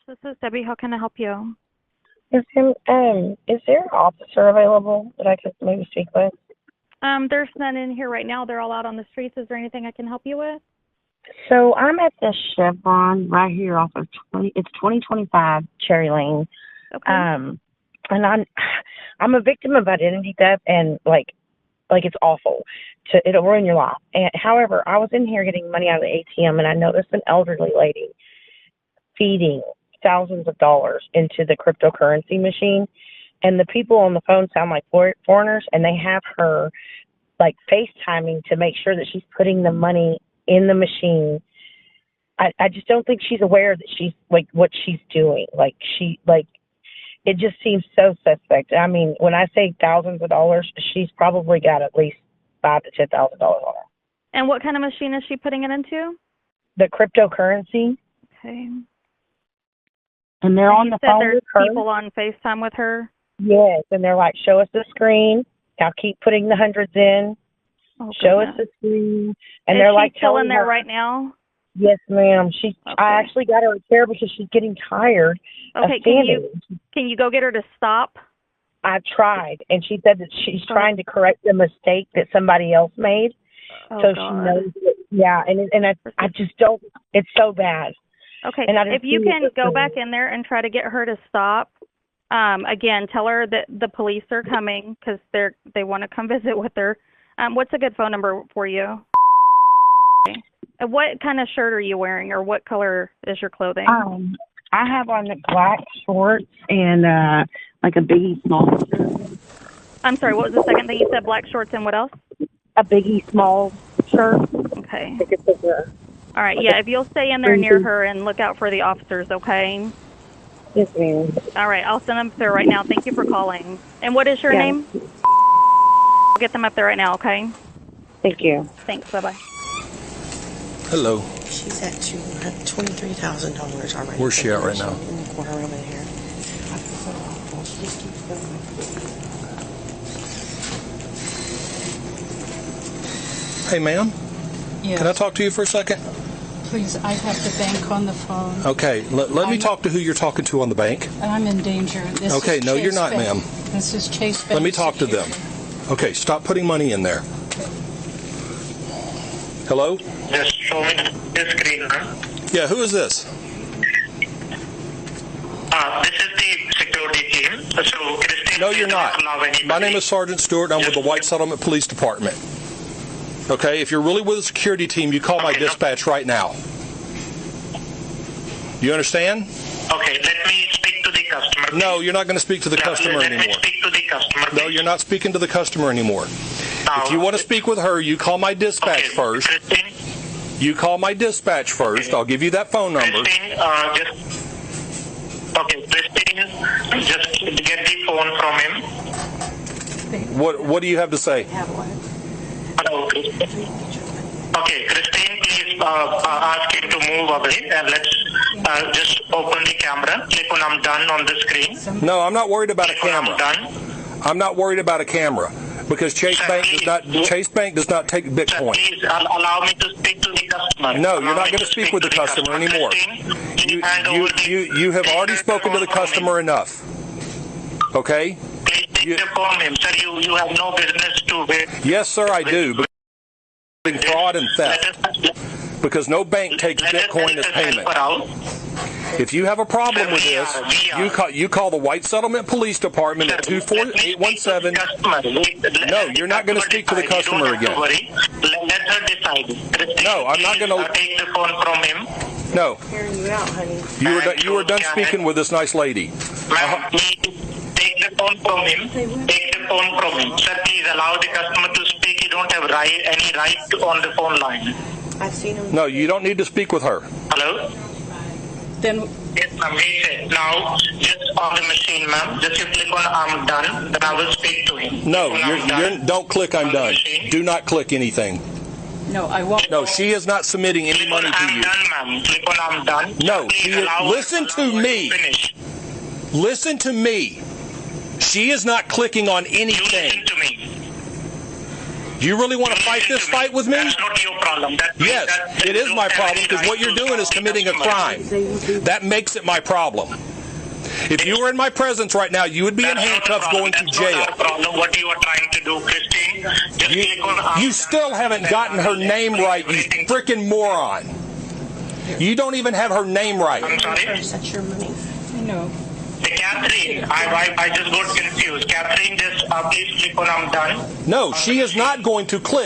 This is Debbie. How can I help you? Yes, ma'am. Is there an officer available that I could maybe speak with? There's none in here right now. They're all out on the streets. Is there anything I can help you with? So I'm at the Chevron right here off of 2025 Cherry Lane. Okay. And I'm a victim of identity theft, and like it's awful. It'll ruin your life. And however, I was in here getting money out of the ATM, and I noticed an elderly lady feeding thousands of dollars into the cryptocurrency machine, and the people on the phone sound like foreigners, and they have her like FaceTiming to make sure that she's putting the money in the machine. I just don't think she's aware that she's like what she's doing. It just seems so suspect. I mean, when I say thousands of dollars, she's probably got at least $5,000 to $10,000 on her. And what kind of machine is she putting it into? The cryptocurrency. Okay. And they're on the phone there's with her. people on FaceTime with her? Yes, and they're like, show us the screen. Now keep putting the hundreds in. Oh, show us the screen. And is they're she like still in telling there her, right now? yes, ma'am. Okay. I actually got her a chair because she's getting tired of Okay, standing. can you go get her to stop? I've tried, and she said that she's trying to correct the mistake that somebody else made. Oh, so God. she knows it. Yeah, and I just don't. It's so bad. Okay, and if you can go back in there and try to get her to stop, again, tell her that the police are coming because they want to come visit with her. What's a good phone number for you? Okay. What kind of shirt are you wearing, or what color is your clothing? I have on the black shorts and like a biggie small shirt. I'm sorry, what was the second thing you said? Black shorts and what else? A biggie small shirt. Okay. All right, yeah, if you'll stay in there near her and look out for the officers, okay? Yes, ma'am. All right, I'll send them up there right now. Thank you for calling. And what is your name? I'll get them up there right now, okay? Thank you. Thanks, bye-bye. Hello. She's at $23,000 already. Where's she at right now? In the corner over there. I feel so awful. She just keeps going. Hey, ma'am. Yes. Can I talk to you for a second? Please, I have the bank on the phone. Okay, let me talk to who you're talking to on the bank. I'm in danger. This Okay, is no, Chase you're not, Bank. ma'am. This is Chase Bank. Let me talk to them. Okay, stop putting money in there. Hello? Just show me the screen, ma'am. Yeah, who is this? This is the security team. So, Christine, No, you're not. allow anybody. My name is Sergeant Stewart. I'm with the White Settlement Police Department. Okay, if you're really with the security team, you call my dispatch right now. You understand? Okay, let me speak to the customer. Please. No, you're not going to speak to the customer let anymore. me speak to the customer. No, please. you're not speaking to the customer anymore. If you want to speak with her, you call my dispatch first. Christine, You call my dispatch first. I'll give you that phone number. Christine, Christine, just get the phone from him. What do you have to say? Hello, Christine. Okay, Christine, please ask him to move away and let's just open the camera. Click on I'm done on the screen. No, I'm not worried about a Click on I'm camera. done. I'm not worried about a camera because Chase Bank does not take Sir, Bitcoin. please allow me to speak to the customer. No, you're Allow not me going to speak with the customer anymore. Christine, You have already spoken to the customer enough. Okay? Please take the phone, him. Sir, you have no business to wait. Yes, sir, I do. Because fraud and theft. Because no bank takes Bitcoin as payment. If you have a problem with this, you call the White Settlement Police Department at 24817. No, you're not going to speak to the customer again. Let her decide. No, I'm not going to take the phone from him. No. Hearing you out, honey. You are done speaking with this nice lady. Ma'am, please take the phone from him. Take the phone from him. Sir, please allow the customer to speak. You don't have any right on the phone line. I've seen him. No, you don't need to speak with her. Hello? Then Yes, ma'am. He said, now, just on the machine, ma'am. Just you click on I'm done, then I will speak to him. No, Click on don't click I'm on the done. machine. Do not click anything. no, I won't. No, she is not submitting any Click on money to I'm you. done, ma'am. Click on I'm done. No, Please she is, allow listen to me. Finish. Listen to me. She is not clicking on You anything. listen to me. Do you really want to fight this fight with me? That's not your problem. Yes, it is my problem because what you're doing is committing a crime. That makes it my problem. If you were in my presence right now, you would be in handcuffs going to jail. That's not our problem. What you are trying to do, Christine, just click on You still haven't gotten her name right, you frickin' moron. You don't even have her name right. I'm sorry? That's your money. I know. Catherine, I just got confused. Catherine, just please click on I'm done. No, she is not going to click.